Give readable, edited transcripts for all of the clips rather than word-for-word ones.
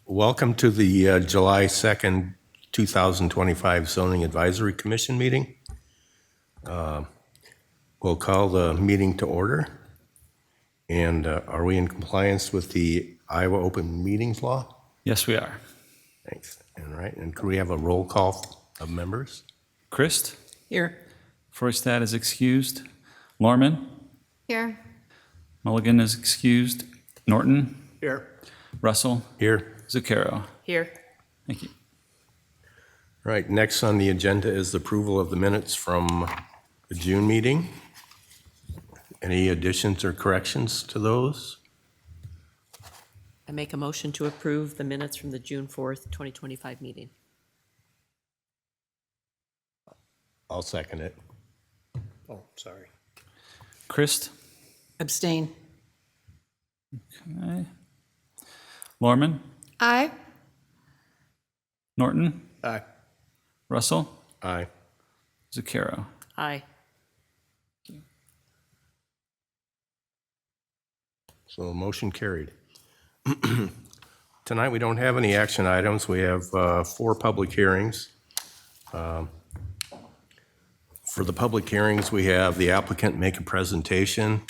Welcome to the July 2nd, 2025 Zoning Advisory Commission meeting. We'll call the meeting to order. And are we in compliance with the Iowa Open Meetings Law? Yes, we are. Thanks. All right, and could we have a roll call of members? Christ, Here. Froistad is excused. Lorman, Here. Mulligan is excused. Norton, Here. Russell, Here. Zucchero. Here. Thank you. All right, next on the agenda is the approval of the minutes from the June meeting. Any additions or corrections to those? I make a motion to approve the minutes from the June 4th, 2025 meeting. I'll second it. Oh, sorry. Christ, Abstain. okay. Lorman, Aye. Norton, Aye. Russell, Aye. Zucchero. Aye. So motion carried. Tonight, we don't have any action items. We have 4 public hearings. For the public hearings, we have the applicant make a presentation,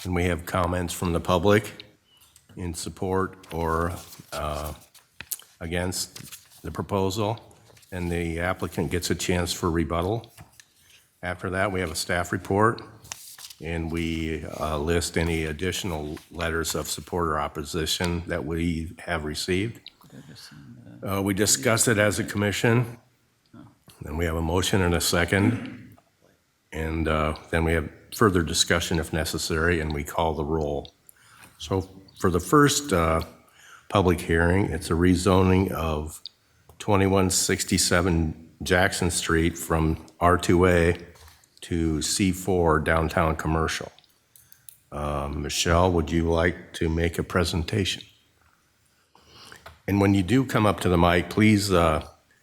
and we have comments from the public in support or against the proposal, and the applicant gets a chance for rebuttal. After that, we have a staff report, and we list any additional letters of support or opposition that we have received. We discuss it as a commission, then we have a motion and a second, and then we have further discussion if necessary, and we call the roll. So for the first public hearing, it's a rezoning of 2167 Jackson Street from R2A to C4 downtown commercial. Michelle, would you like to make a presentation? And when you do come up to the mic, please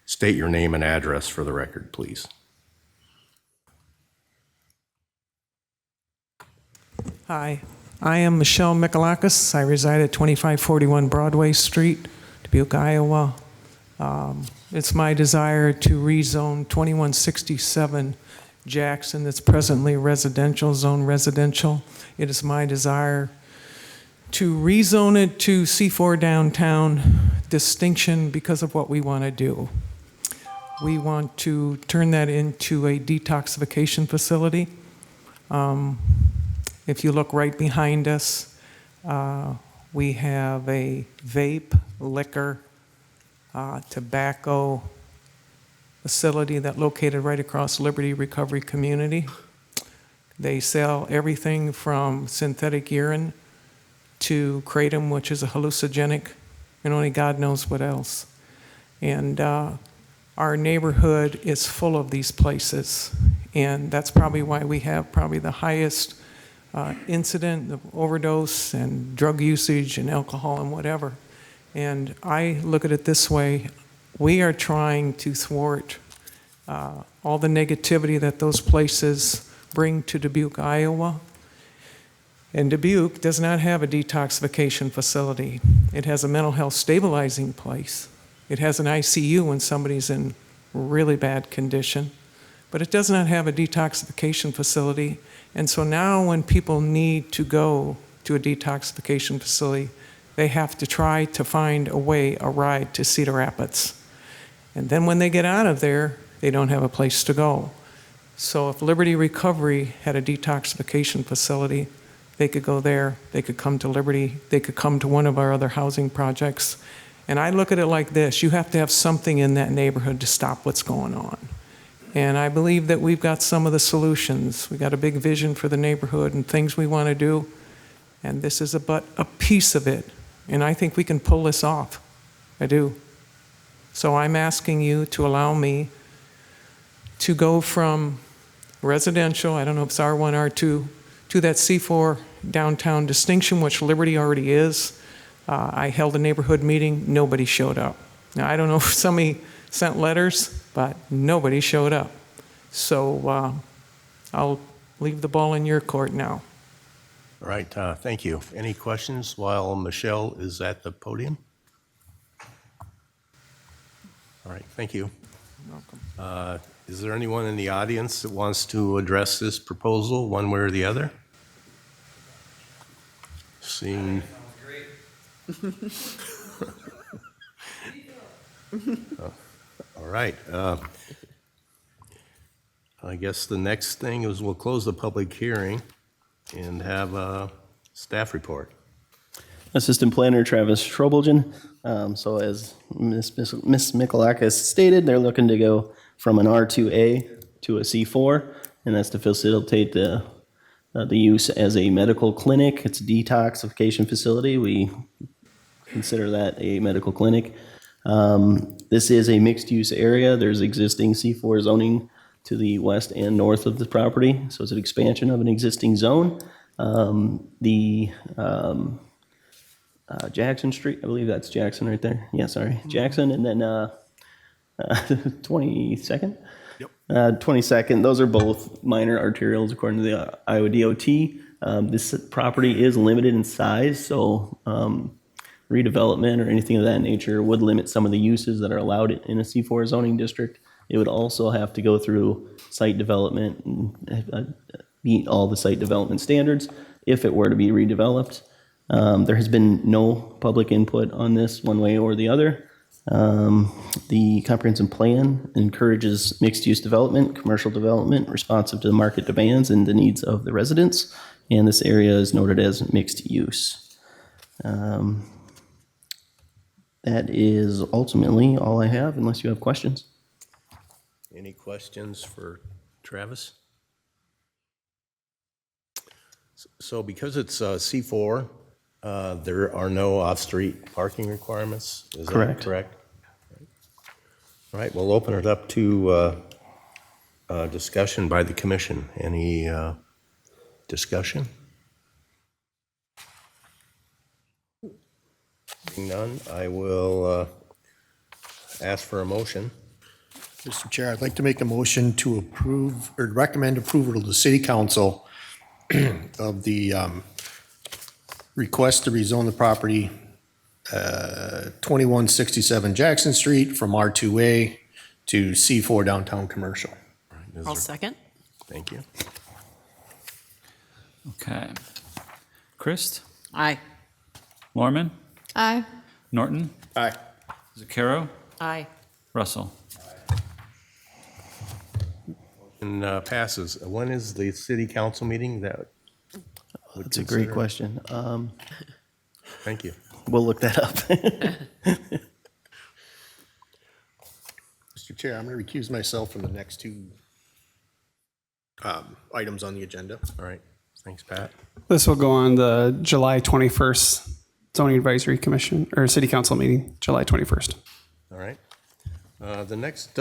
state your name and address for the record, please. Hi, I am Michelle Mikalakis. I reside at 2541 Broadway Street, Dubuque, Iowa. It's my desire to rezone 2167 Jackson that's presently residential, zone residential. It is my desire to rezone it to C4 downtown distinction because of what we want to do. We want to turn that into a detoxification facility. If you look right behind us, we have a vape, liquor, tobacco facility that's located right across Liberty Recovery Community. They sell everything from synthetic urine to kratom, which is a hallucinogenic, and only God knows what else. And our neighborhood is full of these places, and that's probably why we have probably the highest incident of overdose and drug usage and alcohol and whatever. And I look at it this way: we are trying to thwart all the negativity that those places bring to Dubuque, Iowa. And Dubuque does not have a detoxification facility. It has a mental health stabilizing place. It has an ICU when somebody's in really bad condition, but it does not have a detoxification facility. And so now when people need to go to a detoxification facility, they have to try to find a way, a ride to Cedar Rapids. And then when they get out of there, they don't have a place to go. So if Liberty Recovery had a detoxification facility, they could go there, they could come to Liberty, they could come to one of our other housing projects. And I look at it like this: you have to have something in that neighborhood to stop what's going on. And I believe that we've got some of the solutions. We got a big vision for the neighborhood and things we want to do, and this is but a piece of it. And I think we can pull this off. I do. So I'm asking you to allow me to go from residential, I don't know if it's R1, R2, to that C4 downtown distinction, which Liberty already is. I held a neighborhood meeting, nobody showed up. Now, I don't know if somebody sent letters, but nobody showed up. So I'll leave the ball in your court now. All right, thank you. Any questions while Michelle is at the podium? All right, thank you. Is there anyone in the audience that wants to address this proposal one way or the other? Seeing. All right. I guess the next thing is we'll close the public hearing and have a staff report. Assistant Planner Travis Strobelgen. So as Ms. Mikulakis stated, they're looking to go from an R2A to a C4, and that's to facilitate the use as a medical clinic. It's a detoxification facility. We consider that a medical clinic. This is a mixed-use area. There's existing C4 zoning to the west and north of the property, so it's an expansion of an existing zone. Jackson Street, I believe that's Jackson right there. Yeah, sorry, Jackson, and then 22nd? Yep. 22nd, those are both minor arterials according to the Iowa DOT. This property is limited in size, so redevelopment or anything of that nature would limit some of the uses that are allowed in a C4 zoning district. It would also have to go through site development and meet all the site development standards if it were to be redeveloped. There has been no public input on this one way or the other. The comprehensive plan encourages mixed-use development, commercial development, responsive to the market demands and the needs of the residents, and this area is noted as mixed use. That is ultimately all I have, unless you have questions. Any questions for Travis? So because it's C4, there are no off-street parking requirements? Is Correct. that correct? All right, we'll open it up to discussion by the commission. Any discussion? Seeing none, I will ask for a motion. Mr. Chair, I'd like to make a motion to approve or recommend approval to the city council of the request to rezone the property 2167 Jackson Street from R2A to C4 downtown commercial. Is I'll there- second. Thank you. Okay. Christ, Aye. Lorman, Aye. Norton, Aye. Zaccaro, Aye. Russell. And passes. When is the city council meeting? That would That's a great consider- question. Thank you. We'll look that up. Mr. Chair, I'm going to recuse myself from the next two items on the agenda. All right. Thanks, Pat. This will go on the July 21st Zoning Advisory Commission or City Council meeting, July 21st. All right. The next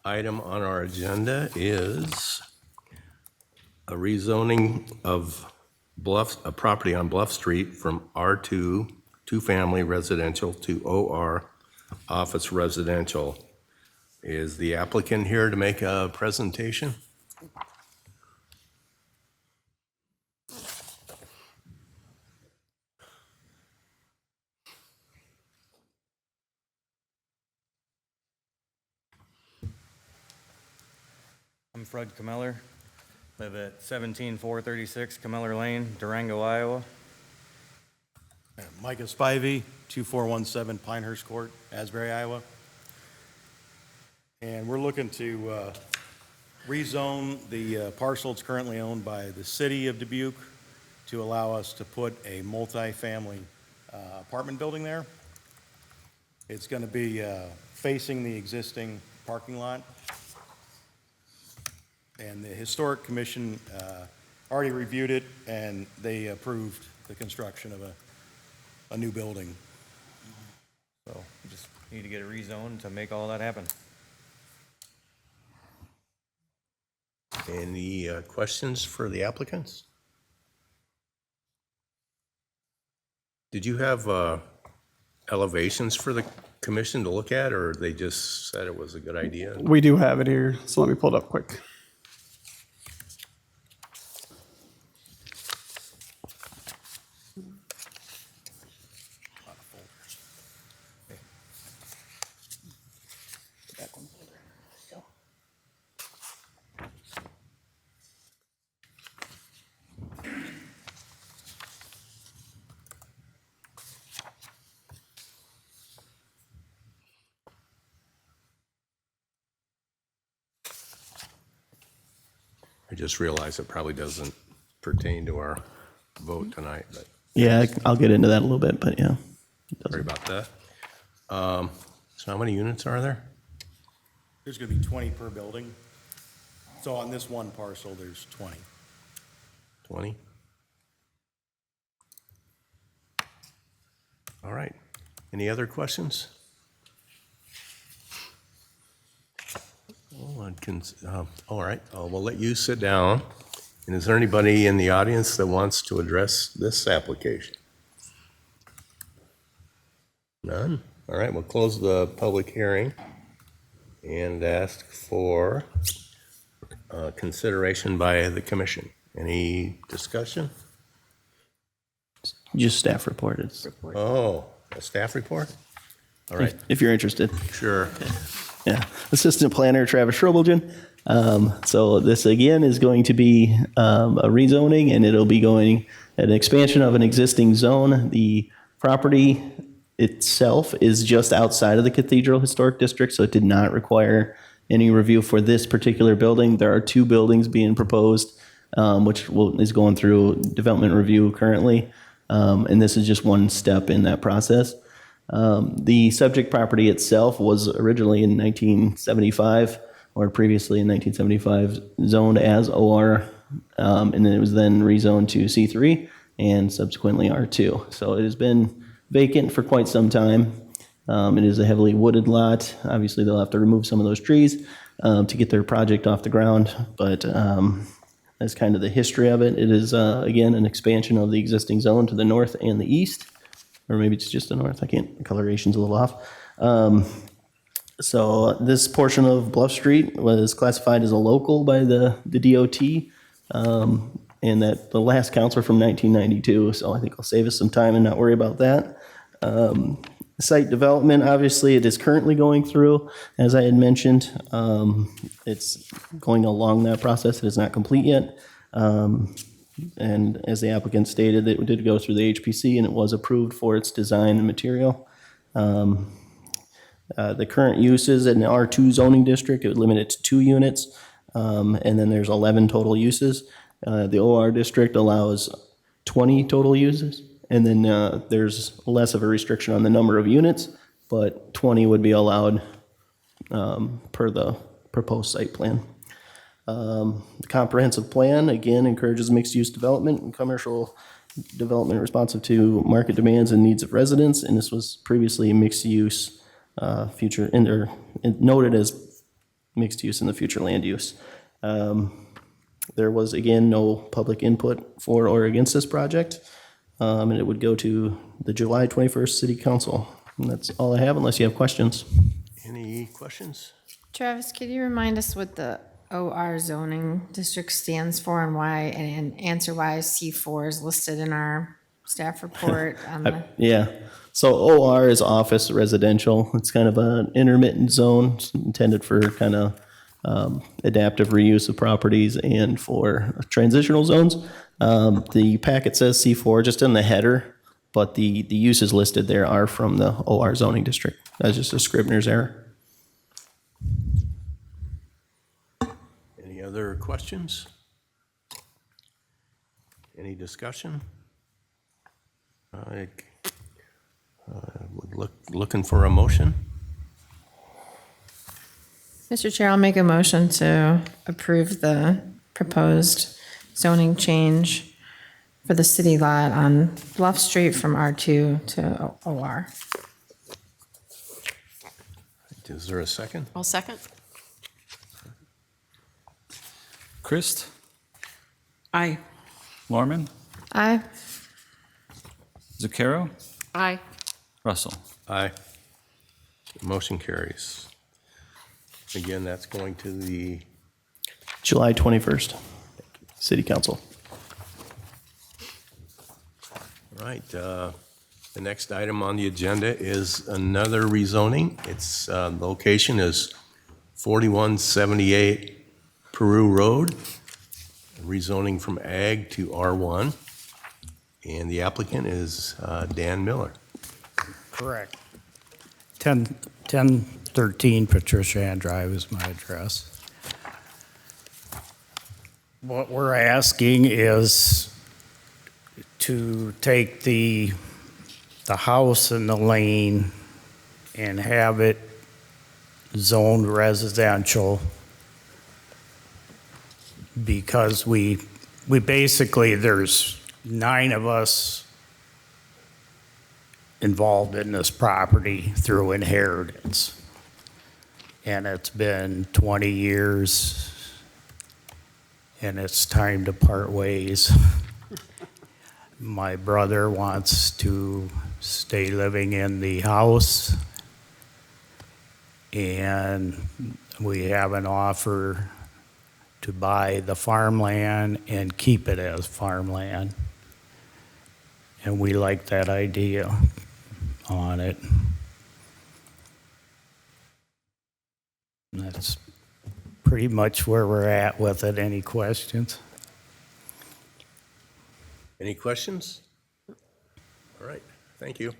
item on our agenda is a rezoning of a property on Bluff Street from R2, two-family residential, to OR, office residential. Is the applicant here to make a presentation? I'm Fred Cameller, live at 17436 Cameller Lane, Durango, Iowa. Micah Spivey, 2417 Pinehurst Court, Asbury, Iowa. And we're looking to rezone the parcel that's currently owned by the city of Dubuque to allow us to put a multifamily apartment building there. It's going to be facing the existing parking lot. And the Historic Commission already reviewed it, and they approved the construction of a new building. So we just need to get it rezoned to make all that happen. Any questions for the applicants? Did you have elevations for the commission to look at, or they just said it was a good idea? We do have it here, so let me pull it up quick. I just realized it probably doesn't pertain to our vote tonight, but Yeah, I'll get into that a little bit, but yeah. sorry about that. So how many units are there? There's going to be 20 per building. So on this one parcel, there's 20. 20? All right. Any other questions? All right, we'll let you sit down. And is there anybody in the audience that wants to address this application? None? All right, we'll close the public hearing and ask for consideration by the commission. Any discussion? Just staff report. It's, Oh, a staff report? All right, if you're interested. sure. Yeah, Assistant Planner Travis Schrobelgen. So this again is going to be a rezoning, and it'll be going an expansion of an existing zone. The property itself is just outside of the Cathedral Historic District, so it did not require any review for this particular building. There are 2 buildings being proposed, which is going through development review currently, and this is just one step in that process. The subject property itself was originally in 1975, or previously in 1975, zoned as OR, and then it was then rezoned to C3 and subsequently R2. So it has been vacant for quite some time. It is a heavily wooded lot. Obviously, they'll have to remove some of those trees to get their project off the ground, but that's kind of the history of it. It is, again, an expansion of the existing zone to the north and the east. Or maybe it's just the north. I can't, the coloration's a little off. So this portion of Bluff Street was classified as a local by the DOT, and that the last counts were from 1992. So I think I'll save us some time and not worry about that. Site development, obviously, it is currently going through, as I had mentioned. It's going along that process. It is not complete yet. And as the applicant stated, it did go through the HPC and it was approved for its design and material. The current uses in the R2 zoning district, it would limit it to 2 units. And then there's 11 total uses. The OR district allows 20 total uses. And then there's less of a restriction on the number of units, but 20 would be allowed per the proposed site plan. The comprehensive plan, again, encourages mixed-use development and commercial development responsive to market demands and needs of residents, and this was previously mixed-use future, or noted as mixed-use in the future land use. There was, again, no public input for or against this project, and it would go to the July 21st City Council. And that's all I have, unless you have questions. Any questions? Travis, could you remind us what the OR zoning district stands for and why, and answer why C4 is listed in our staff report? Yeah, so OR is office residential. It's kind of an intermittent zone. It's intended for kind of adaptive reuse of properties and for transitional zones. The packet says C4 just in the header, but the uses listed there are from the OR zoning district. That's just a Scribner's error. Any other questions? Any discussion? I would looking for a motion. Mr. Chair, I'll make a motion to approve the proposed zoning change for the city lot on Bluff Street from R2 to OR. Is there a second? I'll second. Christ, Aye. Lorman, Aye. Zucchero, Aye. Russell. Aye. Motion carries. Again, that's going to the, July 21st, City Council. all right, the next item on the agenda is another rezoning. Its location is 4178 Peru Road, rezoning from Ag to R1. And the applicant is Dan Miller. Correct. 1013 Patricia Ann Drive is my address. What we're asking is to take the house and the lane and have it zoned residential because we basically, there's 9 of us involved in this property through inheritance. And it's been 20 years, and it's time to part ways. My brother wants to stay living in the house, and we have an offer to buy the farmland and keep it as farmland. And we like that idea on it. And that's pretty much where we're at with it. Any questions? Any questions? All right, thank you.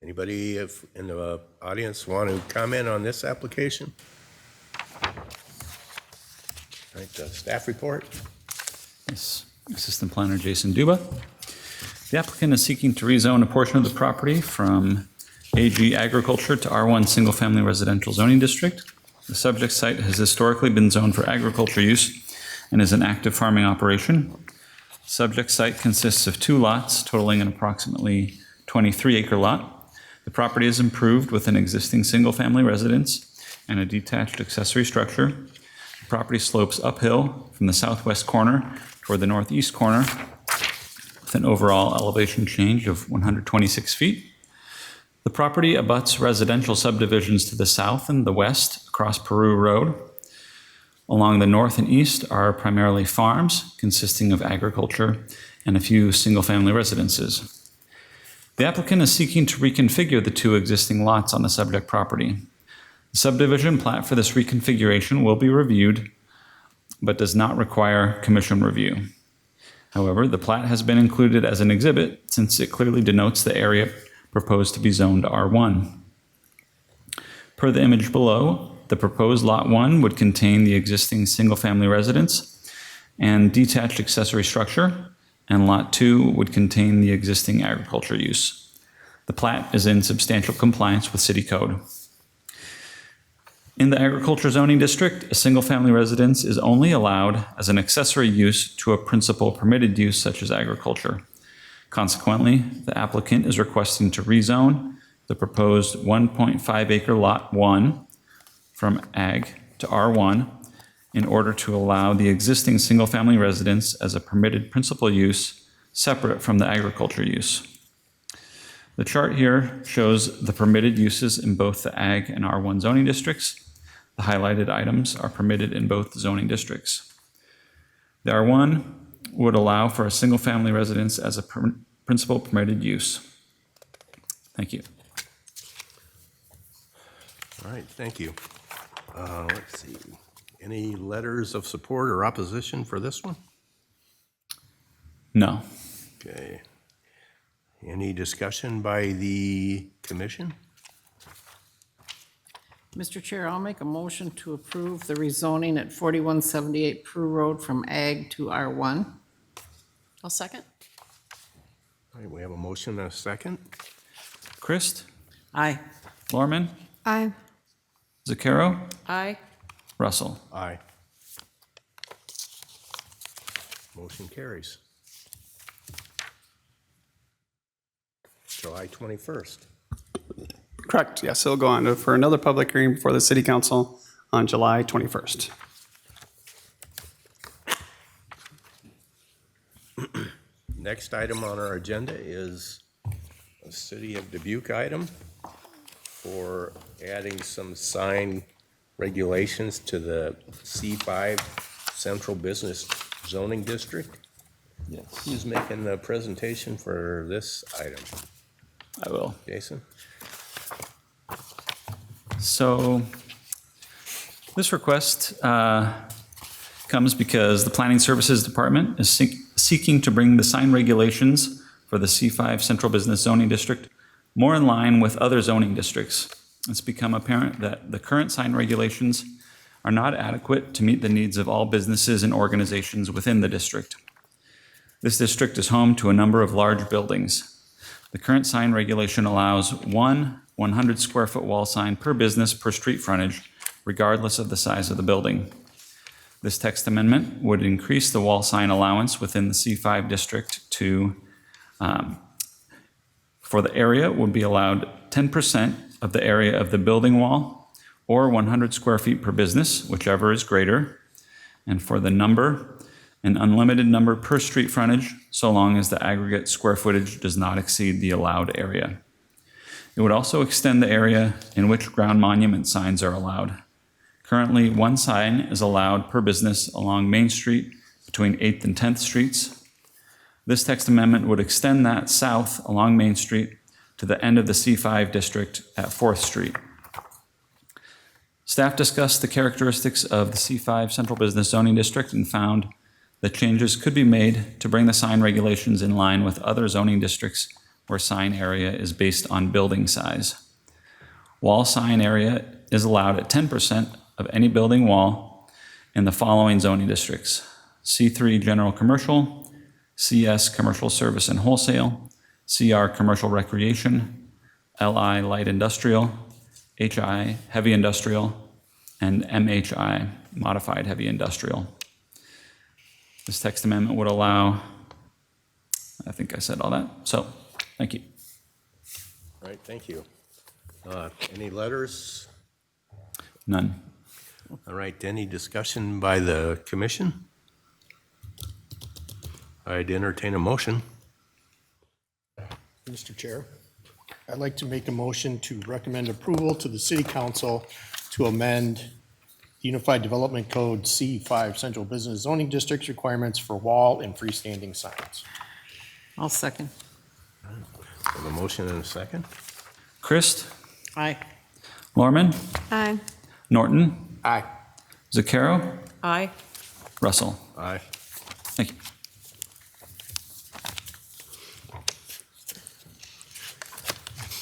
Anybody in the audience want to comment on this application? All right, staff report. Yes, Assistant Planner Jason Duba. The applicant is seeking to rezone a portion of the property from AG Agriculture to R1 Single Family Residential Zoning District. The subject site has historically been zoned for agriculture use and is an active farming operation. Subject site consists of 2 lots totaling an approximately 23-acre lot. The property is improved with an existing single-family residence and a detached accessory structure. The property slopes uphill from the southwest corner toward the northeast corner with an overall elevation change of 126 feet. The property abuts residential subdivisions to the south and the west across Peru Road. Along the north and east are primarily farms consisting of agriculture and a few single-family residences. The applicant is seeking to reconfigure the 2 existing lots on the subject property. The subdivision plat for this reconfiguration will be reviewed, but does not require commission review. However, the plat has been included as an exhibit since it clearly denotes the area proposed to be zoned R1. Per the image below, the proposed Lot 1 would contain the existing single-family residence and detached accessory structure, and Lot 2 would contain the existing agriculture use. The plat is in substantial compliance with city code. In the agriculture zoning district, a single-family residence is only allowed as an accessory use to a principal permitted use such as agriculture. Consequently, the applicant is requesting to rezone the proposed 1.5-acre Lot 1 from Ag to R1 in order to allow the existing single-family residence as a permitted principal use separate from the agriculture use. The chart here shows the permitted uses in both the Ag and R1 zoning districts. The highlighted items are permitted in both zoning districts. The R1 would allow for a single-family residence as a principal permitted use. Thank you. All right, thank you. Let's see. Any letters of support or opposition for this one? No. Okay. Any discussion by the commission? Mr. Chair, I'll make a motion to approve the rezoning at 4178 Prue Road from Ag to R1. I'll second. All right, we have a motion and a second. Christ? Aye. Lorman? Aye. Zaccaro? Aye. Russell? Aye. Motion carries. July 21st. Correct, yes, it'll go on for another public hearing before the city council on July 21st. Next item on our agenda is a City of Dubuque item for adding some sign regulations to the C5 Central Business Zoning District. Yes. Who's making the presentation for this item? I will. Jason? So this request comes because the Planning Services Department is seeking to bring the sign regulations for the C5 Central Business Zoning District more in line with other zoning districts. it's become apparent that the current sign regulations are not adequate to meet the needs of all businesses and organizations within the district. This district is home to a number of large buildings. The current sign regulation allows one 100 square foot wall sign per business per street frontage, regardless of the size of the building. This text amendment would increase the wall sign allowance within the C5 district to, for the area, would be allowed 10% of the area of the building wall, or 100 square feet per business, whichever is greater, and for the number, an unlimited number per street frontage, so long as the aggregate square footage does not exceed the allowed area. It would also extend the area in which ground monument signs are allowed. Currently, one sign is allowed per business along Main Street between 8th and 10th Streets. This text amendment would extend that south along Main Street to the end of the C5 district at 4th Street. Staff discussed the characteristics of the C5 Central Business Zoning District and found that changes could be made to bring the sign regulations in line with other zoning districts where sign area is based on building size. Wall sign area is allowed at 10% of any building wall in the following zoning districts: C3 General Commercial, CS Commercial Service and Wholesale, CR Commercial Recreation, LI Light Industrial, HI Heavy Industrial, and MHI Modified Heavy Industrial. This text amendment would allow, I think I said all that, so thank you. All right, thank you. Any letters? None. All right, any discussion by the commission? I'd entertain a motion. Mr. Chair, I'd like to make a motion to recommend approval to the City Council to amend Unified Development Code C5 Central Business Zoning Districts requirements for wall and freestanding signs. I'll second. Have a motion and a second. Christ, Aye. Lorman, Aye. Norton, Aye. Zaccaro, Aye. Russell. Aye. Thank you.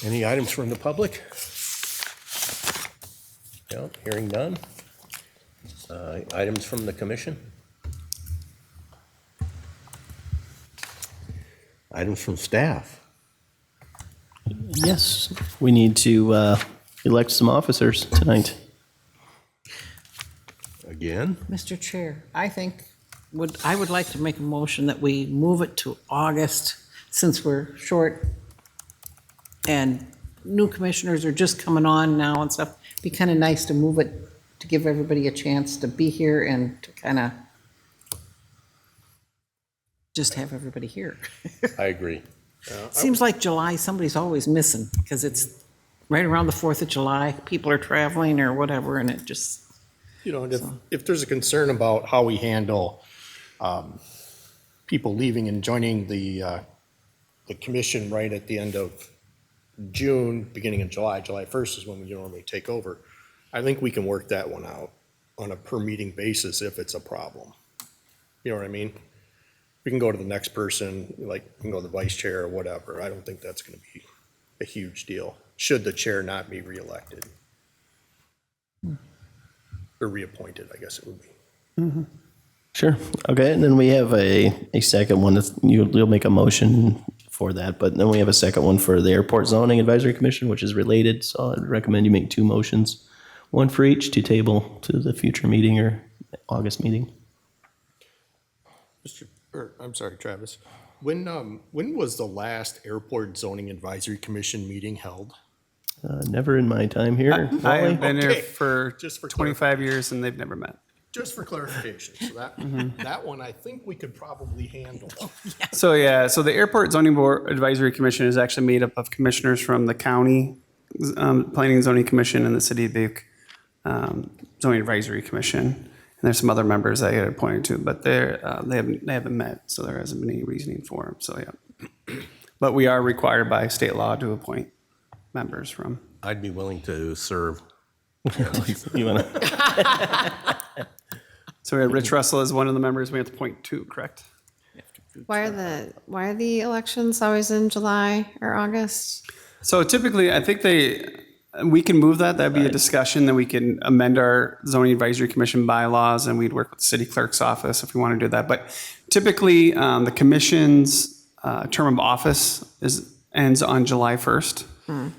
Any items from the public? No, hearing none. Items from the commission? Items from staff? Yes, we need to elect some officers tonight. Again? Mr. Chair, I would like to make a motion that we move it to August, since we're short and new commissioners are just coming on now and stuff. Be kind of nice to move it, to give everybody a chance to be here and to kind of just have everybody here. I agree. Seems like July, somebody's always missing, because it's right around the 4th of July, people are traveling or whatever, and it just, You know, and if there's a concern about how we handle people leaving and joining the commission right at the end of June, beginning of July, July 1st is when we normally take over. I think we can work that one out on a per meeting basis if it's a problem. You know what I mean? We can go to the next person, like, we can go to the vice chair or whatever. I don't think that's gonna be a huge deal, should the chair not be reelected. Or reappointed, I guess it would be. Sure. Okay, and then we have a second one. You'll make a motion for that, but then we have a second one for the Airport Zoning Advisory Commission, which is related. So I'd recommend you make two motions, one for each to table to the future meeting or August meeting. I'm sorry, Travis. When was the last Airport Zoning Advisory Commission meeting held? Never in my time here. I have been here Okay. for Just for 25 years and they've never met. Just for clarification, so that one I think we could probably handle. So yeah, so the Airport Zoning Board Advisory Commission is actually made up of commissioners from the county Planning and Zoning Commission and the City of Butte Zoning Advisory Commission. And there's some other members I had appointed to, but they haven't met, so there hasn't been any reasoning for them. So yeah, but we are required by state law to appoint members from. I'd be willing to serve. You wanna? So we had Rich Russell as one of the members. We have to appoint two, correct? Why are the elections always in July or August? So typically, I think they, We can move that. That'd be a discussion. Then we can amend our zoning advisory commission bylaws, and we'd work with the city clerk's office if we want to do that. But typically, the commission's term of office ends on July 1st.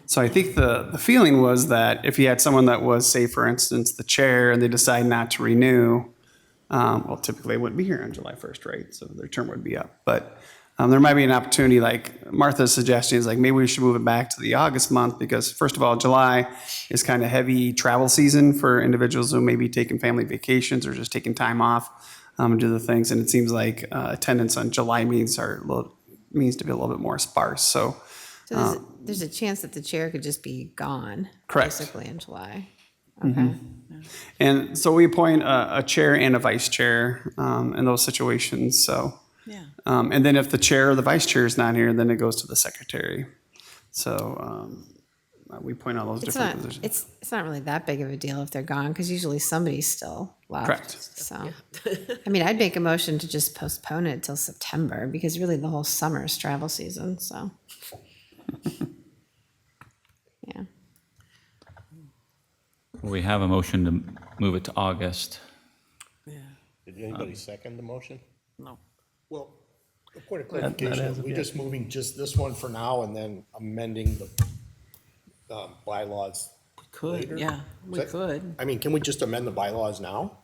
So I think the feeling was that if you had someone that was, say, for instance, the chair, and they decide not to renew, well, typically they wouldn't be here on July 1st, right? So their term would be up. But there might be an opportunity, like Martha's suggestion is like, maybe we should move it back to the August month because, first of all, July is kind of heavy travel season for individuals who may be taking family vacations or just taking time off and do the things. And it seems like attendance on July meetings means to be a little bit more sparse. So There's a chance that the chair could just be gone. Correct. Basically in July. Okay. And so we appoint a chair and a vice chair in those situations. So, Yeah. and then if the chair or the vice chair is not here, then it goes to the secretary. So we point out those It's different not, positions. it's not really that big of a deal if they're gone, because usually somebody's still left. Correct. So, I mean, I'd make a motion to just postpone it till September, because really the whole summer is travel season, so. Yeah. We have a motion to move it to August. Did anybody second the motion? No. Well, a point of not as clarification, of we yet. just moving just this one for now and then amending the bylaws Could, later? yeah, we Is that- could. I mean, can we just amend the bylaws now?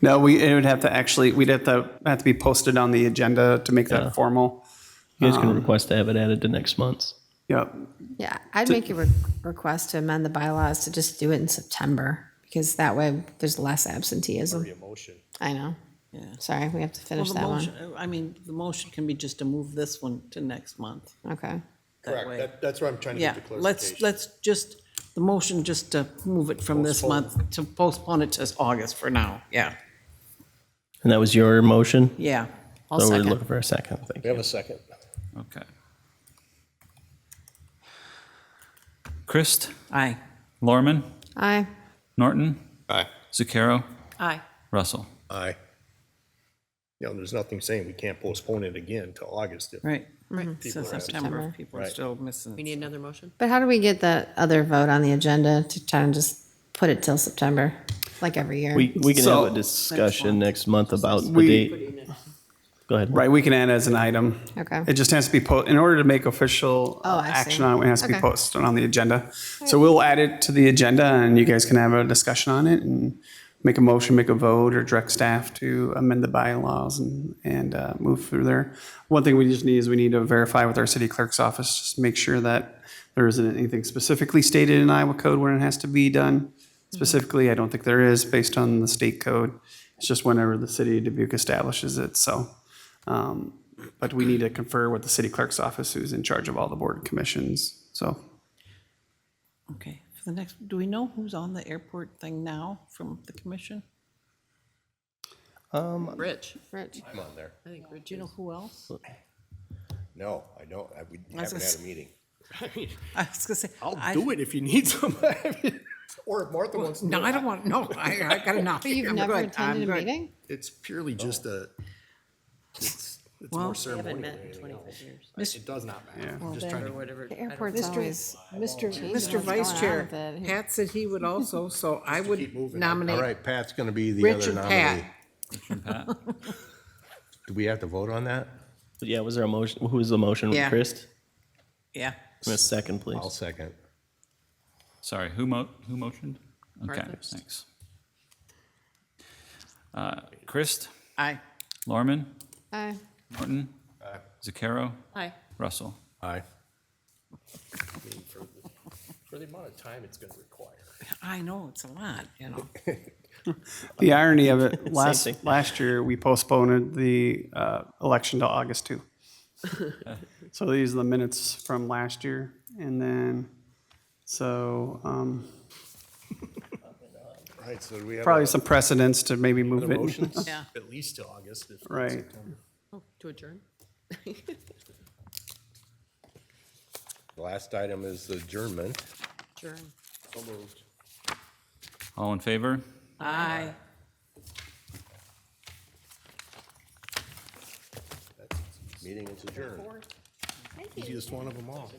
No, it would have to actually, we'd have to be posted on the agenda to make Yeah. that formal. You guys can request to have it added to next month's. Yep. Yeah, I'd make a request to amend the bylaws to just do it in September, because that way there's less absenteeism. Be a motion. I know. Yeah. Sorry, we have to Well, finish the that one. motion, I mean, the motion can be just to move this one to next month. Okay. That way. Correct. That's what I'm trying to Yeah, get the clarification. let's just, the motion just to move it from this Postpone. month, to postpone it to August for now, yeah, And that was your motion? yeah. I'll So we're second. looking for a second. Thank We you. have a second. Okay. Christ, Aye. Lorman, Aye. Norton, Aye. Zucchero, Aye. Russell. Aye. You know, there's nothing saying we can't postpone it again till August. Right, Right. so People are September, September. people are Right. still missing. We need another motion? But how do we get that other vote on the agenda to try and just put it till September, like every year? We can So- have a discussion next month about the We- date. Go ahead. Right, we can add as an item. Okay. It just has to be in order to make official Oh, I see. action on it, it has to be Okay. posted on the agenda. So we'll add it to the agenda and you guys can have a discussion on it and make a motion, make a vote, or direct staff to amend the bylaws and move through there. One thing we just need is we need to verify with our city clerk's office, just to make sure that there isn't anything specifically stated in Iowa code when it has to be done. Specifically, I don't think there is based on the state code. It's just whenever the city of Dubuque establishes it, so. But we need to confer with the city clerk's office, who's in charge of all the board commissions, so. Okay, for the next, do we know who's on the airport thing now from the commission? Rich. Rich. I'm on there. I think Rich Do you know is. who else? No, I don't. We was haven't gonna had a meeting. I was gonna say. I'll do it if you need somebody. Or if Martha wants to. No, do I it. don't want, no, I got enough. But you've I'm never good, I'm attended a good. meeting? It's purely just it's Well- more We ceremonial. haven't met than in anything 25 else. years. It does not matter. Well, I'm just then- trying Or to. whatever. The I don't- airport's always. Mr. what's Vice going on Chair, with it. Pat said he would also, so I would keep moving. All nominate right, Pat's going to be the Rich other and Pat. nominee. Do we have to vote on that? But yeah, was there a motion? Who was the motion? Yeah. Chris? Yeah, A second, please. I'll second. Sorry, who motioned? Okay, Martha. thanks. Christ, aye. Lorman, Aye. Norton, Zucchero, Aye. Russell. Aye. For the amount of time it's going to require. I know, it's a lot, you know. The irony of it, thing. last year, we postponed the election to August 2. So these are the minutes from last year, and then, so All right, so do we have probably some precedents to maybe move other it. motions? Yeah. At least till August. if not Right. September. Oh, to adjourn? The last item is adjournment. Adjourn. So moved. All in favor? Aye. Meeting is adjourned. Easiest one of them all.